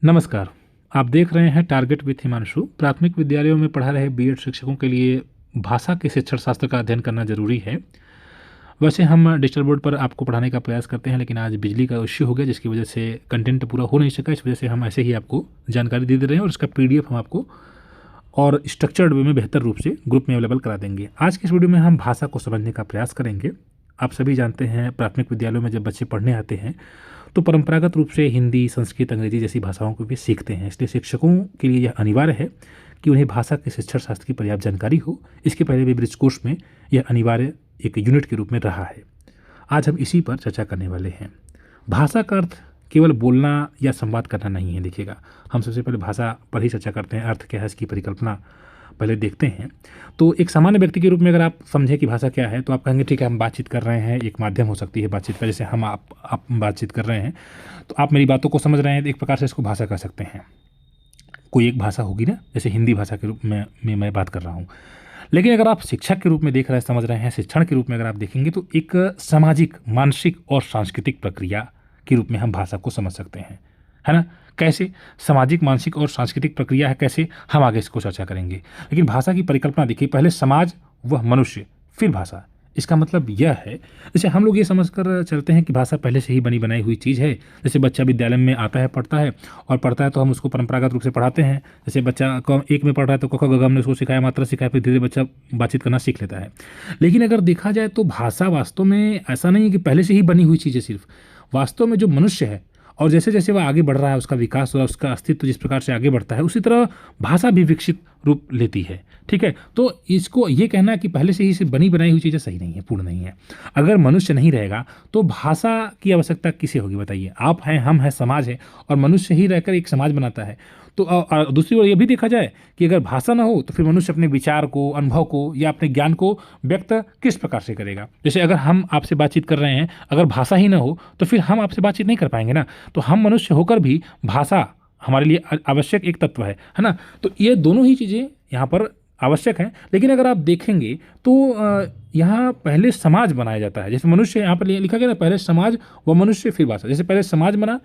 नमस्कार। आप देख रहे हैं टारगेट विथ हिमांशु। प्राथमिक विद्यालयों में पढ़ा रहे बीएड शिक्षकों के लिए भाषा के शिक्षण शास्त्र का अध्ययन करना जरूरी है। वैसे हम डिजिटल बोर्ड पर आपको पढ़ाने का प्रयास करते हैं, लेकिन आज बिजली का इश्यू हो गया जिसकी वजह से कंटेंट पूरा हो नहीं सका। इस वजह से हम ऐसे ही आपको जानकारी दे रहे हैं और इसका पीडीएफ हम आपको और स्ट्रक्चर्ड वे में बेहतर रूप से ग्रुप में अवेलेबल करा देंगे। आज के इस वीडियो में हम भाषा को समझने का प्रयास करेंगे। आप सभी जानते हैं प्राथमिक विद्यालयों में जब बच्चे पढ़ने आते हैं तो परंपरागत रूप से हिंदी, संस्कृत, अंग्रेजी जैसी भाषाओं को भी सीखते हैं। इसलिए शिक्षकों के लिए यह अनिवार्य है कि उन्हें भाषा के शिक्षण शास्त्र की पर्याप्त जानकारी हो। इसके पहले भी ब्रिज कोर्स में यह अनिवार्य एक यूनिट के रूप में रहा है। आज हम इसी पर चर्चा करने वाले हैं। भाषा का अर्थ केवल बोलना या संवाद करना नहीं है। देखिएगा, हम सबसे पहले भाषा पर ही चर्चा करते हैं। अर्थ क्या है, इसकी परिकल्पना पहले देखते हैं। तो एक सामान्य व्यक्ति के रूप में अगर आप समझें कि भाषा क्या है तो आप कहेंगे ठीक है, हम बातचीत कर रहे हैं, एक माध्यम हो सकती है बातचीत का। जैसे हम आप बातचीत कर रहे हैं तो आप मेरी बातों को समझ रहे हैं, तो एक प्रकार से इसको भाषा कह सकते हैं। कोई एक भाषा होगी ना, जैसे हिंदी भाषा के रूप में मैं बात कर रहा हूँ। लेकिन अगर आप शिक्षक के रूप में देख रहे हैं, समझ रहे हैं, शिक्षण के रूप में अगर आप देखेंगे तो एक सामाजिक, मानसिक और सांस्कृतिक प्रक्रिया के रूप में हम भाषा को समझ सकते हैं, है ना। कैसे सामाजिक, मानसिक और सांस्कृतिक प्रक्रिया है, कैसे, हम आगे इसको चर्चा करेंगे। लेकिन भाषा की परिकल्पना देखिए, पहले समाज, वह मनुष्य, फिर भाषा। इसका मतलब यह है, जैसे हम लोग ये समझकर चलते हैं कि भाषा पहले से ही बनी बनाई हुई चीज़ है। जैसे बच्चा विद्यालय में आता है, पढ़ता है तो हम उसको परंपरागत रूप से पढ़ाते हैं। जैसे बच्चा एक में पढ़ रहा है तो क ख ग घ हमने उसको सिखाया, मात्रा सिखाया, फिर धीरे बच्चा बातचीत करना सीख लेता है। लेकिन अगर देखा जाए तो भाषा वास्तव में ऐसा नहीं है कि पहले से ही बनी हुई चीज़ है। सिर्फ वास्तव में जो मनुष्य है और जैसे जैसे वह आगे बढ़ रहा है, उसका विकास और उसका अस्तित्व जिस प्रकार से आगे बढ़ता है, उसी तरह भाषा भी विकसित रूप लेती है। ठीक है, तो इसको ये कहना कि पहले से ही सिर्फ बनी बनाई हुई चीज़ें सही नहीं है, पूर्ण नहीं है। अगर मनुष्य नहीं रहेगा तो भाषा की आवश्यकता किसे होगी बताइए। आप हैं, हम हैं, समाज है, और मनुष्य ही रहकर एक समाज बनाता है। तो दूसरी ओर ये भी देखा जाए कि अगर भाषा ना हो तो फिर मनुष्य अपने विचार को, अनुभव को या अपने ज्ञान को व्यक्त किस प्रकार से करेगा। जैसे अगर हम आपसे बातचीत कर रहे हैं, अगर भाषा ही ना हो तो फिर हम आपसे बातचीत नहीं कर पाएंगे ना। तो हम मनुष्य होकर भी भाषा हमारे लिए आवश्यक एक तत्व है ना। तो ये दोनों ही चीज़ें यहाँ पर आवश्यक हैं। लेकिन अगर आप देखेंगे तो यहाँ पहले समाज बनाया जाता है। जैसे मनुष्य, यहाँ पर लिखा गया ना, पहले समाज व मनुष्य फिर भाषा। जैसे पहले समाज बना,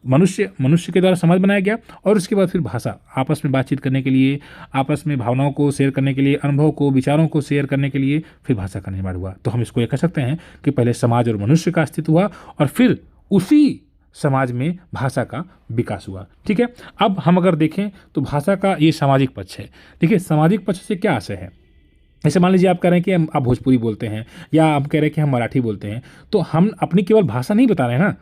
मनुष्य के द्वारा समाज बनाया गया, और उसके बाद फिर भाषा, आपस में बातचीत करने के लिए, आपस में भावनाओं को शेयर करने के लिए, अनुभव को, विचारों को शेयर करने के लिए फिर भाषा का निर्माण हुआ। तो हम इसको ये कह सकते हैं कि पहले समाज और मनुष्य का अस्तित्व हुआ और फिर उसी समाज में भाषा का विकास हुआ। ठीक है, अब हम अगर देखें तो भाषा का ये सामाजिक पक्ष है। देखिए, सामाजिक पक्ष से क्या आशय है। जैसे मान लीजिए आप कह रहे हैं कि आप भोजपुरी बोलते हैं, या आप कह रहे हैं कि हम मराठी बोलते हैं, तो हम अपनी केवल भाषा नहीं बता रहे हैं ना।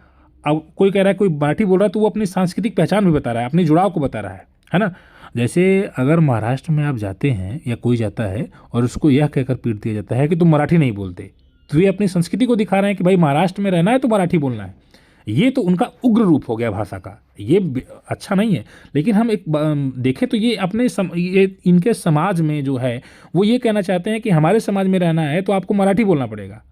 अब कोई कह रहा है, कोई मराठी बोल रहा है तो वो अपनी सांस्कृतिक पहचान भी बता रहा है, अपने जुड़ाव को बता रहा है ना। जैसे अगर महाराष्ट्र में आप जाते हैं या कोई जाता है और उसको यह कहकर पीट दिया जाता है कि तुम मराठी नहीं बोलते, तो ये अपनी संस्कृति को दिखा रहे हैं कि भाई महाराष्ट्र में रहना है तो मराठी बोलना है। ये तो उनका उग्र रूप हो गया भाषा का, ये अच्छा नहीं है। लेकिन हम एक देखें तो ये ये इनके समाज में जो है वो ये कहना चाहते हैं कि हमारे समाज में रहना है तो आपको मराठी बोलना पड़ेगा।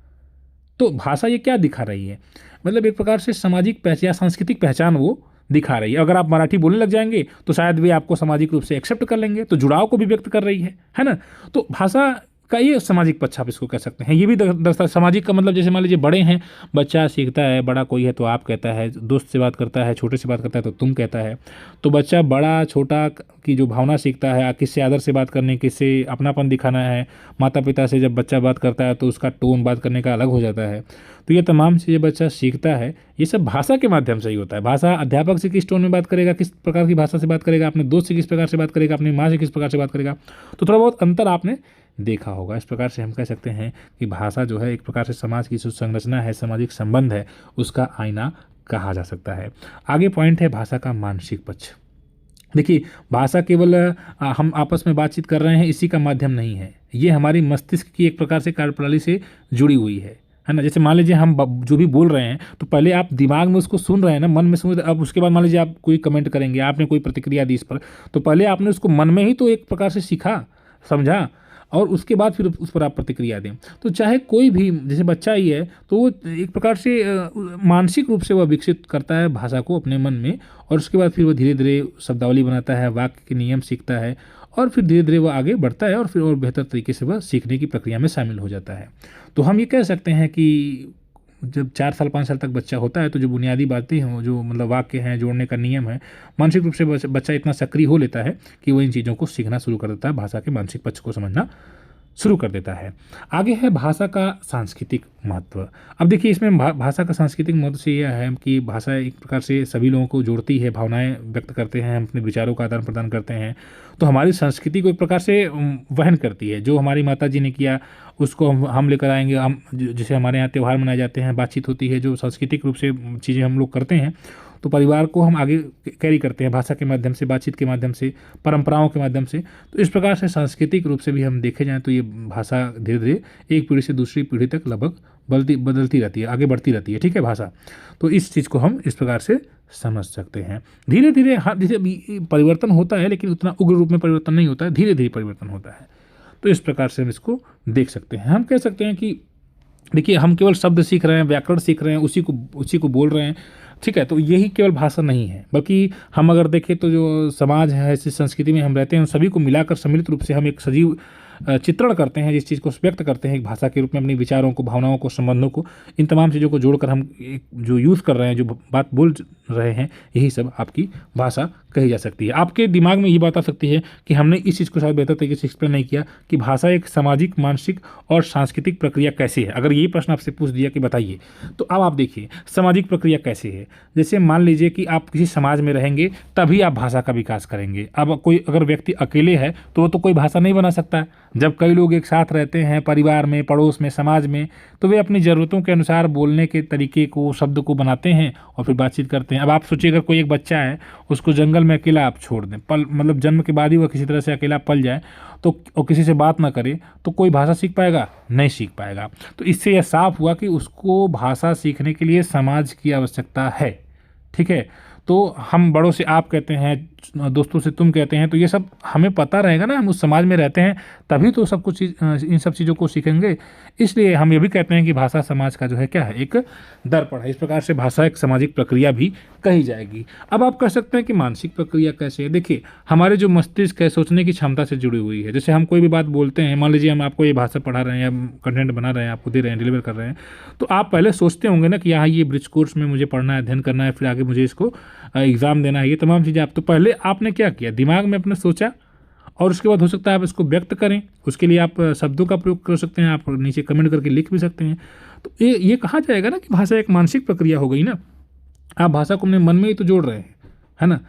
तो भाषा ये क्या दिखा रही है, मतलब एक प्रकार से सामाजिक या सांस्कृतिक पहचान वो दिखा रही है। अगर आप मराठी बोलने लग जाएंगे तो शायद वे आपको सामाजिक रूप से एक्सेप्ट कर लेंगे, तो जुड़ाव को भी व्यक्त कर रही है ना। तो भाषा का ये सामाजिक पक्ष आप इसको कह सकते हैं। ये भी दरअसल सामाजिक का मतलब, जैसे मान लीजिए बड़े हैं, बच्चा सीखता है, बड़ा कोई है तो आप कहता है, दोस्त से बात करता है, छोटे से बात करता है तो तुम कहता है। तो बच्चा बड़ा छोटा की जो भावना सीखता है, किससे आदर से बात करने, किससे अपनापन दिखाना है। माता पिता से जब बच्चा बात करता है तो उसका टोन बात करने का अलग हो जाता है। तो ये तमाम चीज़ें बच्चा सीखता है, ये सब भाषा के माध्यम से ही होता है। भाषा अध्यापक से किस टोन में बात करेगा, किस प्रकार की भाषा से बात करेगा, अपने दोस्त से किस प्रकार से बात करेगा, अपनी माँ से किस प्रकार से बात करेगा, तो थोड़ा बहुत अंतर आपने देखा होगा। इस प्रकार से हम कह सकते हैं कि भाषा जो है एक प्रकार से समाज की जो संरचना है, सामाजिक संबंध है, उसका आईना कहा जा सकता है। आगे पॉइंट है भाषा का मानसिक पक्ष। देखिए, भाषा केवल हम आपस में बातचीत कर रहे हैं इसी का माध्यम नहीं है, ये हमारी मस्तिष्क की एक प्रकार से कार्यप्रणाली से जुड़ी हुई है ना। जैसे मान लीजिए हम जो भी बोल रहे हैं तो पहले आप दिमाग में उसको सुन रहे हैं ना, मन में सुन रहे हैं। अब उसके बाद मान लीजिए आप कोई कमेंट करेंगे, आपने कोई प्रतिक्रिया दी इस पर, तो पहले आपने उसको मन में ही तो एक प्रकार से सीखा, समझा, और उसके बाद फिर उस पर आप प्रतिक्रिया दें। तो चाहे कोई भी, जैसे बच्चा ही है तो वो एक प्रकार से मानसिक रूप से वह विकसित करता है भाषा को अपने मन में, और उसके बाद फिर वो धीरे धीरे शब्दावली बनाता है, वाक्य के नियम सीखता है, और फिर धीरे धीरे वो आगे बढ़ता है और फिर और बेहतर तरीके से वह सीखने की प्रक्रिया में शामिल हो जाता है। तो हम ये कह सकते हैं कि जब 4 साल 5 साल तक बच्चा होता है तो जो बुनियादी बातें हैं, जो मतलब वाक्य हैं, जोड़ने का नियम है, मानसिक रूप से बच्चा इतना सक्रिय हो लेता है कि वो इन चीज़ों को सीखना शुरू कर देता है, भाषा के मानसिक पक्ष को समझना शुरू कर देता है। आगे है भाषा का सांस्कृतिक महत्व। अब देखिए इसमें भाषा का सांस्कृतिक महत्व से यह है कि भाषा एक प्रकार से सभी लोगों को जोड़ती है, भावनाएं व्यक्त करते हैं, हम अपने विचारों का आदान प्रदान करते हैं, तो हमारी संस्कृति को एक प्रकार से वहन करती है। जो हमारी माता जी ने किया उसको हम लेकर आएंगे। हम जैसे हमारे यहाँ त्यौहार मनाए जाते हैं, बातचीत होती है, जो सांस्कृतिक रूप से चीज़ें हम लोग करते हैं, तो परिवार को हम आगे कैरी करते हैं भाषा के माध्यम से, बातचीत के माध्यम से, परंपराओं के माध्यम से। तो इस प्रकार से सांस्कृतिक रूप से भी हम देखे जाएँ तो ये भाषा धीरे धीरे एक पीढ़ी से दूसरी पीढ़ी तक लगभग बदलती रहती है, आगे बढ़ती रहती है, ठीक है भाषा। तो इस चीज़ को हम इस प्रकार से समझ सकते हैं। धीरे धीरे हर जैसे परिवर्तन होता है, लेकिन उतना उग्र रूप में परिवर्तन नहीं होता है, धीरे धीरे परिवर्तन होता है। तो इस प्रकार से हम इसको देख सकते हैं। हम कह सकते हैं कि देखिए हम केवल शब्द सीख रहे हैं, व्याकरण सीख रहे हैं, उसी को बोल रहे हैं, ठीक है। तो यही केवल भाषा नहीं है, बल्कि हम अगर देखें तो जो समाज है, ऐसी संस्कृति में हम रहते हैं, उन सभी को मिलाकर सम्मिलित रूप से हम एक सजीव चित्रण करते हैं, जिस चीज़ को व्यक्त करते हैं एक भाषा के रूप में, अपने विचारों को, भावनाओं को, संबंधों को, इन तमाम चीज़ों को जोड़कर हम एक जो यूज़ कर रहे हैं, जो बात बोल रहे हैं, यही सब आपकी भाषा कही जा सकती है। आपके दिमाग में ये बात आ सकती है कि हमने इस चीज़ को शायद बेहतर तरीके से एक्सप्लेन नहीं किया कि भाषा एक सामाजिक, मानसिक और सांस्कृतिक प्रक्रिया कैसे है। अगर यही प्रश्न आपसे पूछ दिया कि बताइए, तो अब आप देखिए सामाजिक प्रक्रिया कैसे है। जैसे मान लीजिए कि आप किसी समाज में रहेंगे तभी आप भाषा का विकास करेंगे। अब कोई अगर व्यक्ति अकेले है तो वो तो कोई भाषा नहीं बना सकता है। जब कई लोग एक साथ रहते हैं, परिवार में, पड़ोस में, समाज में, तो वे अपनी ज़रूरतों के अनुसार बोलने के तरीके को, शब्द को बनाते हैं और फिर बातचीत करते हैं। अब आप सोचिए अगर कोई एक बच्चा है, उसको जंगल में अकेला आप छोड़ दें, मतलब जन्म के बाद ही वह किसी तरह से अकेला पल जाए तो और किसी से बात ना करे, तो कोई भाषा सीख पाएगा? नहीं सीख पाएगा। तो इससे यह साफ हुआ कि उसको भाषा सीखने के लिए समाज की आवश्यकता है, ठीक है। तो हम बड़ों से आप कहते हैं, दोस्तों से तुम कहते हैं, तो ये सब हमें पता रहेगा ना, हम उस समाज में रहते हैं, तभी तो सब कुछ इन सब चीज़ों को सीखेंगे। इसलिए हम ये भी कहते हैं कि भाषा समाज का जो है क्या है, एक दर्पण है। इस प्रकार से भाषा एक सामाजिक प्रक्रिया भी कही जाएगी। अब आप कह सकते हैं कि मानसिक प्रक्रिया कैसे है। देखिए हमारे जो मस्तिष्क है, सोचने की क्षमता से जुड़ी हुई है। जैसे हम कोई भी बात बोलते हैं, मान लीजिए हम आपको ये भाषा पढ़ा रहे हैं या कंटेंट बना रहे हैं, आपको दे रहे हैं, डिलीवर कर रहे हैं, तो आप पहले सोचते होंगे ना कि यहाँ ये ब्रिज कोर्स में मुझे पढ़ना है, अध्ययन करना है, फिर आगे मुझे इसको एग्ज़ाम देना है, ये तमाम चीज़ें। आप तो पहले आपने क्या किया, दिमाग में अपने सोचा और उसके बाद हो सकता है आप इसको व्यक्त करें। उसके लिए आप शब्दों का प्रयोग कर सकते हैं, आप नीचे कमेंट करके लिख भी सकते हैं। तो ये कहा जाएगा ना कि भाषा एक मानसिक प्रक्रिया हो गई ना। आप भाषा को अपने मन में ही तो जोड़ रहे हैं, है ना।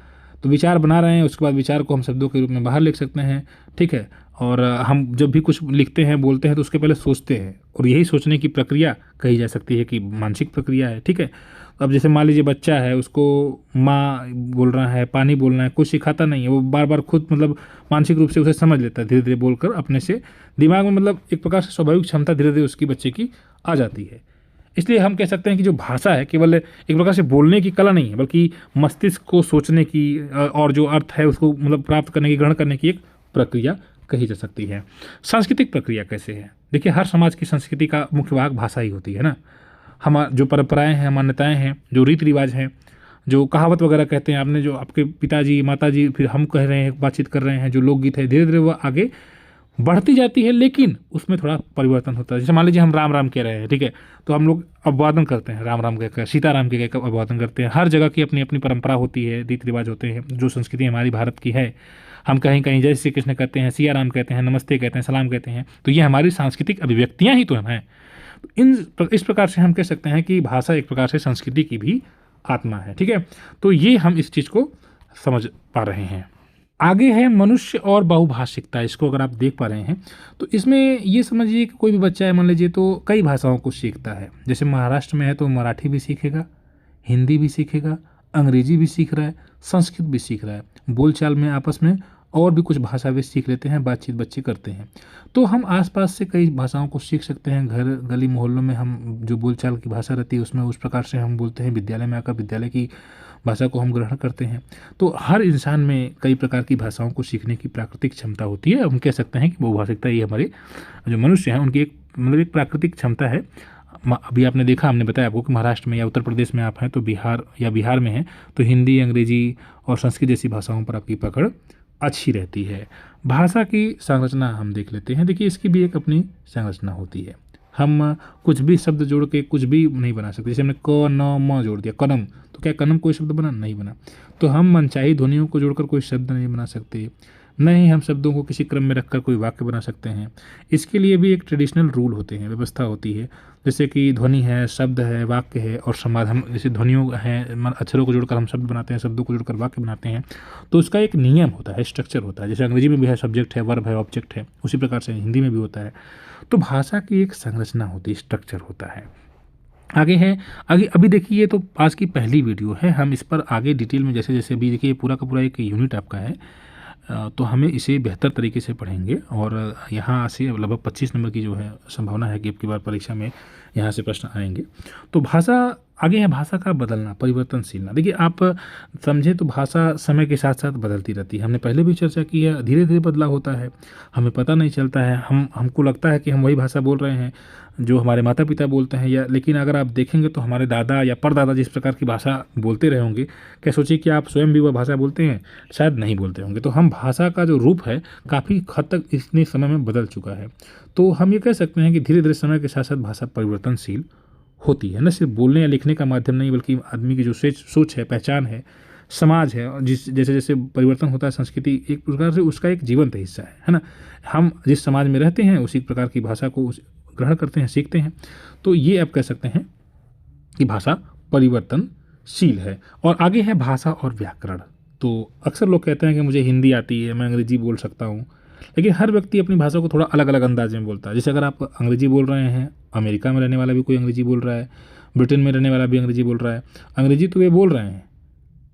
तो विचार बना रहे हैं, उसके बाद विचार को हम शब्दों के रूप में बाहर लिख सकते हैं, ठीक है। और हम जब भी कुछ लिखते हैं, बोलते हैं, तो उसके पहले सोचते हैं, और यही सोचने की प्रक्रिया कही जा सकती है कि मानसिक प्रक्रिया है, ठीक है। अब जैसे मान लीजिए बच्चा है, उसको माँ बोल रहा है, पानी बोलना है, कुछ सिखाता नहीं है, वो बार बार खुद मतलब मानसिक रूप से उसे समझ लेता है, धीरे धीरे बोलकर अपने से दिमाग में, मतलब एक प्रकार से स्वाभाविक क्षमता धीरे धीरे उसकी बच्चे की आ जाती है। इसलिए हम कह सकते हैं कि जो भाषा है केवल एक प्रकार से बोलने की कला नहीं है, बल्कि मस्तिष्क को सोचने की और जो अर्थ है उसको मतलब प्राप्त करने की, ग्रहण करने की एक प्रक्रिया कही जा सकती है। सांस्कृतिक प्रक्रिया कैसे है? देखिए हर समाज की संस्कृति का मुख्य भाग भाषा ही होती है ना। हम जो परंपराएं हैं, मान्यताएं हैं, जो रीति रिवाज हैं, जो कहावत वगैरह कहते हैं, आपने जो आपके पिताजी, माताजी, फिर हम कह रहे हैं, बातचीत कर रहे हैं, जो लोकगीत है, धीरे धीरे वो आगे बढ़ती जाती है, लेकिन उसमें थोड़ा परिवर्तन होता है। जैसे मान लीजिए हम राम राम कह रहे हैं, ठीक है, तो हम लोग अभिवादन करते हैं, राम राम कहकर, सीताराम के कहकर अभिवादन करते हैं। हर जगह की अपनी अपनी परंपरा होती है, रीति रिवाज होते हैं। जो संस्कृति हमारी भारत की है, हम कहीं कहीं जय श्री कृष्ण कहते हैं, सिया राम कहते हैं, नमस्ते कहते हैं, सलाम कहते हैं, तो ये हमारी सांस्कृतिक अभिव्यक्तियाँ ही तो हैं। इस प्रकार से हम कह सकते हैं कि भाषा एक प्रकार से संस्कृति की भी आत्मा है, ठीक है। तो ये हम इस चीज़ को समझ पा रहे हैं। आगे है मनुष्य और बहुभाषिकता। इसको अगर आप देख पा रहे हैं तो इसमें ये समझिए कि कोई भी बच्चा है, मान लीजिए, तो कई भाषाओं को सीखता है। जैसे महाराष्ट्र में है तो मराठी भी सीखेगा, हिंदी भी सीखेगा, अंग्रेजी भी सीख रहा है, संस्कृत भी सीख रहा है। बोलचाल में आपस में और भी कुछ भाषा वे सीख लेते हैं, बातचीत बच्चे करते हैं। तो हम आसपास से कई भाषाओं को सीख सकते हैं। घर, गली, मोहल्लों में हम जो बोलचाल की भाषा रहती है उसमें उस प्रकार से हम बोलते हैं। विद्यालय में आकर विद्यालय की भाषा को हम ग्रहण करते हैं। तो हर इंसान में कई प्रकार की भाषाओं को सीखने की प्राकृतिक क्षमता होती है। हम कह सकते हैं कि बहुभाषिकता ये हमारे जो मनुष्य हैं उनकी एक प्राकृतिक क्षमता है। अभी आपने देखा, हमने बताया आपको कि महाराष्ट्र में या उत्तर प्रदेश में आप हैं तो बिहार में हैं तो हिंदी, अंग्रेजी और संस्कृत जैसी भाषाओं पर आपकी पकड़ अच्छी रहती है। भाषा की संरचना हम देख लेते हैं। देखिए इसकी भी एक अपनी संरचना होती है। हम कुछ भी शब्द जोड़ के कुछ भी नहीं बना सकते। जैसे हमने क न म जोड़ दिया कलम, तो क्या कलम कोई शब्द बना? नहीं बना। तो हम मनचाही ध्वनियों को जोड़कर कोई शब्द नहीं बना सकते, न ही हम शब्दों को किसी क्रम में रखकर कोई वाक्य बना सकते हैं। इसके लिए भी एक ट्रेडिशनल रूल होते हैं, व्यवस्था होती है। जैसे कि ध्वनि है, शब्द है, वाक्य है और समाज। हम जैसे ध्वनियों हैं, अक्षरों को जोड़कर हम शब्द बनाते हैं, शब्दों को जोड़कर वाक्य बनाते हैं, तो उसका एक नियम होता है, स्ट्रक्चर होता है। जैसे अंग्रेजी में भी है, सब्जेक्ट है, वर्ब है, ऑब्जेक्ट है, उसी प्रकार से हिंदी में भी होता है। तो भाषा की एक संरचना होती है, स्ट्रक्चर होता है। आगे है, आगे अभी देखिए, ये तो आज की पहली वीडियो है, हम इस पर आगे डिटेल में जैसे जैसे अभी देखिए पूरा का पूरा एक यूनिट आपका है, तो हमें इसे बेहतर तरीके से पढ़ेंगे और यहाँ से लगभग 25 नंबर की जो है संभावना है कि अब की बार परीक्षा में यहाँ से प्रश्न आएंगे। तो भाषा आगे है, भाषा का बदलना, परिवर्तनशील ना। देखिए आप समझे तो भाषा समय के साथ साथ बदलती रहती है। हमने पहले भी चर्चा की है, धीरे धीरे बदलाव होता है, हमें पता नहीं चलता है। हमको लगता है कि हम वही भाषा बोल रहे हैं जो हमारे माता पिता बोलते हैं, या लेकिन अगर आप देखेंगे तो हमारे दादा या परदादा जिस प्रकार की भाषा बोलते रहे होंगे, क्या सोचिए कि आप स्वयं भी वह भाषा बोलते हैं? शायद नहीं बोलते होंगे। तो हम भाषा का जो रूप है काफ़ी हद तक इतने समय में बदल चुका है। तो हम ये कह सकते हैं कि धीरे धीरे समय के साथ साथ भाषा परिवर्तनशील होती है। न सिर्फ बोलने या लिखने का माध्यम नहीं, बल्कि आदमी की जो सोच है, पहचान है, समाज है, और जिस जैसे जैसे परिवर्तन होता है, संस्कृति एक प्रकार से उसका एक जीवंत हिस्सा है ना। हम जिस समाज में रहते हैं उसी प्रकार की भाषा को ग्रहण करते हैं, सीखते हैं। तो ये आप कह सकते हैं कि भाषा परिवर्तनशील है। और आगे है भाषा और व्याकरण। तो अक्सर लोग कहते हैं कि मुझे हिंदी आती है, मैं अंग्रेजी बोल सकता हूँ, लेकिन हर व्यक्ति अपनी भाषा को थोड़ा अलग अलग अंदाज में बोलता है। जैसे अगर आप अंग्रेजी बोल रहे हैं, अमेरिका में रहने वाला भी कोई अंग्रेजी बोल रहा है, ब्रिटेन में रहने वाला भी अंग्रेजी बोल रहा है। अंग्रेजी तो वे बोल रहे हैं,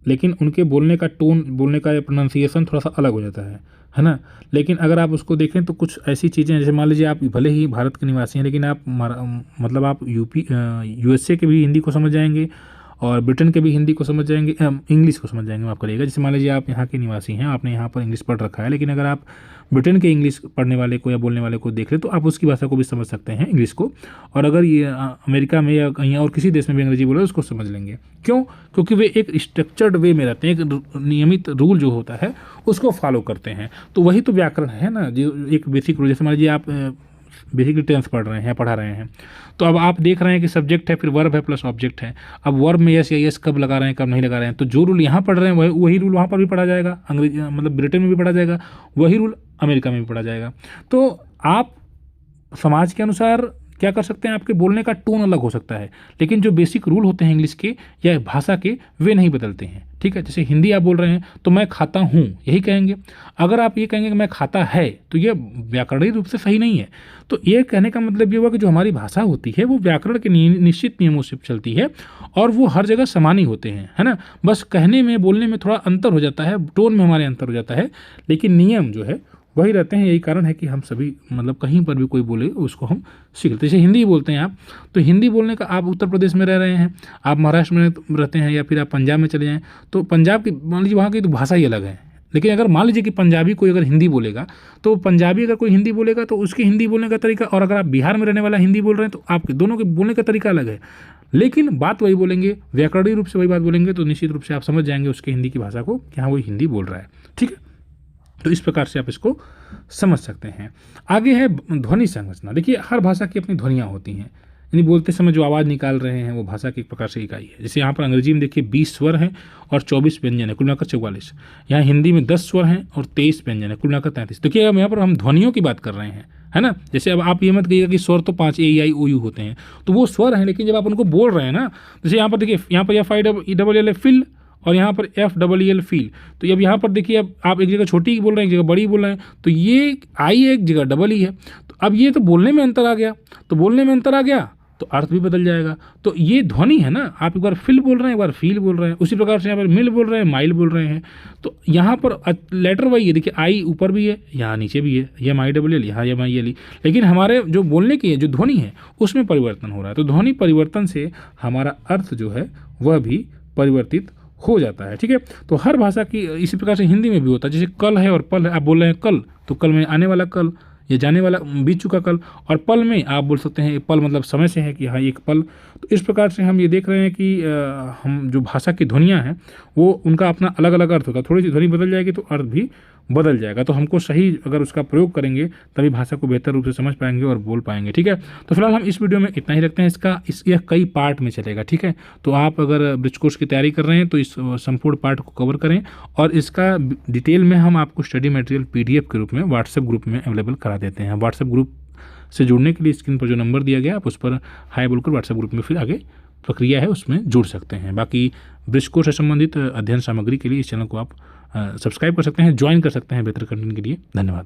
लेकिन उनके बोलने का टोन, बोलने का प्रोनाउंसिएशन थोड़ा सा अलग हो जाता है ना। लेकिन अगर आप उसको देखें तो कुछ ऐसी चीज़ें हैं, जैसे मान लीजिए आप भले ही भारत के निवासी हैं, लेकिन आप मतलब आप यूएसए के भी हिंदी को समझ जाएंगे और ब्रिटेन के भी हिंदी को समझ जाएंगे, इंग्लिश को समझ जाएंगे, माफ करिएगा। जैसे मान लीजिए आप यहाँ के निवासी हैं, आपने यहाँ पर इंग्लिश पढ़ रखा है, लेकिन अगर आप ब्रिटेन के इंग्लिश पढ़ने वाले को या बोलने वाले को देख ले तो आप उसकी भाषा को भी समझ सकते हैं, इंग्लिश को। और अगर ये अमेरिका में या कहीं और किसी देश में भी अंग्रेजी बोले उसको समझ लेंगे। क्यों? क्योंकि वे एक स्ट्रक्चर्ड वे में रहते हैं, एक नियमित रूल जो होता है उसको फॉलो करते हैं। तो वही तो व्याकरण है ना, जो एक बेसिक रूल। जैसे मान लीजिए आप बेसिकली टेंस पढ़ रहे हैं, पढ़ा रहे हैं, तो अब आप देख रहे हैं कि सब्जेक्ट है, फिर वर्ब है प्लस ऑब्जेक्ट है। अब वर्ब में यस या यस कब लगा रहे हैं, कब नहीं लगा रहे हैं, तो जो रूल यहाँ पढ़ रहे हैं वही रूल वहाँ पर भी पढ़ा जाएगा, अंग्रेजी मतलब ब्रिटेन में भी पढ़ा जाएगा, वही रूल अमेरिका में भी पढ़ा जाएगा। तो आप समाज के अनुसार क्या कर सकते हैं, आपके बोलने का टोन अलग हो सकता है, लेकिन जो बेसिक रूल होते हैं इंग्लिश के या भाषा के वे नहीं बदलते हैं। ठीक है, जैसे हिंदी आप बोल रहे हैं तो मैं खाता हूँ यही कहेंगे। अगर आप ये कहेंगे कि मैं खाता है, तो ये व्याकरणिक रूप से सही नहीं है। तो ये कहने का मतलब ये हुआ कि जो हमारी भाषा होती है वो व्याकरण के निश्चित नियमों से चलती है और वो हर जगह समान ही होते हैं, है ना। बस कहने में, बोलने में थोड़ा अंतर हो जाता है, टोन में हमारे अंतर हो जाता है, लेकिन नियम जो है वही रहते हैं। यही कारण है कि हम सभी मतलब कहीं पर भी कोई बोले उसको हम सीख लेते हैं। जैसे हिंदी बोलते हैं आप, तो हिंदी बोलने का, आप उत्तर प्रदेश में रह रहे हैं, आप महाराष्ट्र में रहते हैं, या फिर आप पंजाब में चले जाएँ, तो पंजाब की मान लीजिए वहाँ की तो भाषा ही अलग है। लेकिन अगर मान लीजिए कि पंजाबी कोई अगर हिंदी बोलेगा, तो पंजाबी अगर कोई हिंदी बोलेगा तो उसके हिंदी बोलने का तरीका, और अगर आप बिहार में रहने वाला हिंदी बोल रहे हैं तो आपके दोनों के बोलने का तरीका अलग है, लेकिन बात वही बोलेंगे, व्याकरणिक रूप से वही बात बोलेंगे, तो निश्चित रूप से आप समझ जाएंगे उसके हिंदी की भाषा को कि हाँ वो हिंदी बोल रहा है। ठीक है, तो इस प्रकार से आप इसको समझ सकते हैं। आगे है ध्वनि संरचना। देखिए हर भाषा की अपनी ध्वनियाँ होती हैं, यानी बोलते समय जो आवाज़ निकाल रहे हैं वो भाषा की एक प्रकार से इकाई है। जैसे यहाँ पर अंग्रेजी में देखिए 20 स्वर हैं और 24 व्यंजन है, कुल मिलाकर 44। यहाँ हिंदी में 10 स्वर हैं और 23 व्यंजन है, कुल मिलाकर 33। देखिए अब यहाँ पर हम ध्वनियों की बात कर रहे हैं, है ना। जैसे अब आप ये मत कहिएगा कि स्वर तो 5 ए आई ओ यू होते हैं, तो वो स्वर हैं, लेकिन जब आप उनको बोल रहे हैं ना, जैसे यहाँ पर देखिए, यहाँ पर FILL फिल और यहाँ पर FEEL फील। तो अब यहाँ पर देखिए, अब आप एक जगह छोटी बोल रहे हैं, एक जगह बड़ी बोल रहे हैं, तो ये आई है, एक जगह डबल ई है। तो अब ये तो बोलने में अंतर आ गया, तो बोलने में अंतर आ गया तो अर्थ भी बदल जाएगा। तो ये ध्वनि है ना, आप एक बार फिल बोल रहे हैं, एक बार फील बोल रहे हैं, उसी प्रकार से यहाँ पर मिल बोल रहे हैं, माइल बोल रहे हैं। तो यहाँ पर लेटर वही है, देखिए आई ऊपर भी है, यहाँ नीचे भी है, MILL, यहाँ MILE, लेकिन हमारे जो बोलने की है जो ध्वनि है उसमें परिवर्तन हो रहा है। तो ध्वनि परिवर्तन से हमारा अर्थ जो है वह भी परिवर्तित हो जाता है। ठीक है, तो हर भाषा की इसी प्रकार से हिंदी में भी होता है। जैसे कल है और पल है, आप बोल रहे हैं कल, तो कल में आने वाला कल, ये जाने वाला बीत चुका कल, और पल में आप बोल सकते हैं, पल मतलब समय से है कि हाँ एक पल। तो इस प्रकार से हम ये देख रहे हैं कि हम जो भाषा की ध्वनियाँ हैं वो उनका अपना अलग अलग अर्थ होता है। थोड़ी सी ध्वनि बदल जाएगी तो अर्थ भी बदल जाएगा। तो हमको सही अगर उसका प्रयोग करेंगे तभी भाषा को बेहतर रूप से समझ पाएंगे और बोल पाएंगे। ठीक है, तो फिलहाल हम इस वीडियो में इतना ही रखते हैं। यह कई पार्ट में चलेगा। ठीक है, तो आप अगर ब्रिज कोर्स की तैयारी कर रहे हैं तो इस संपूर्ण पार्ट को कवर करें, और इसका डिटेल में हम आपको स्टडी मटेरियल PDF के रूप में व्हाट्सएप ग्रुप में अवेलेबल करा देते हैं। व्हाट्सएप ग्रुप से जुड़ने के लिए स्क्रीन पर जो नंबर दिया गया आप उस पर हाय बोलकर व्हाट्सएप ग्रुप में फिर आगे प्रक्रिया है उसमें जुड़ सकते हैं। बाकी ब्रिज कोर्स से संबंधित अध्ययन सामग्री के लिए इस चैनल को आप सब्सक्राइब कर सकते हैं, ज्वाइन कर सकते हैं बेहतर कंटेंट के लिए। धन्यवाद।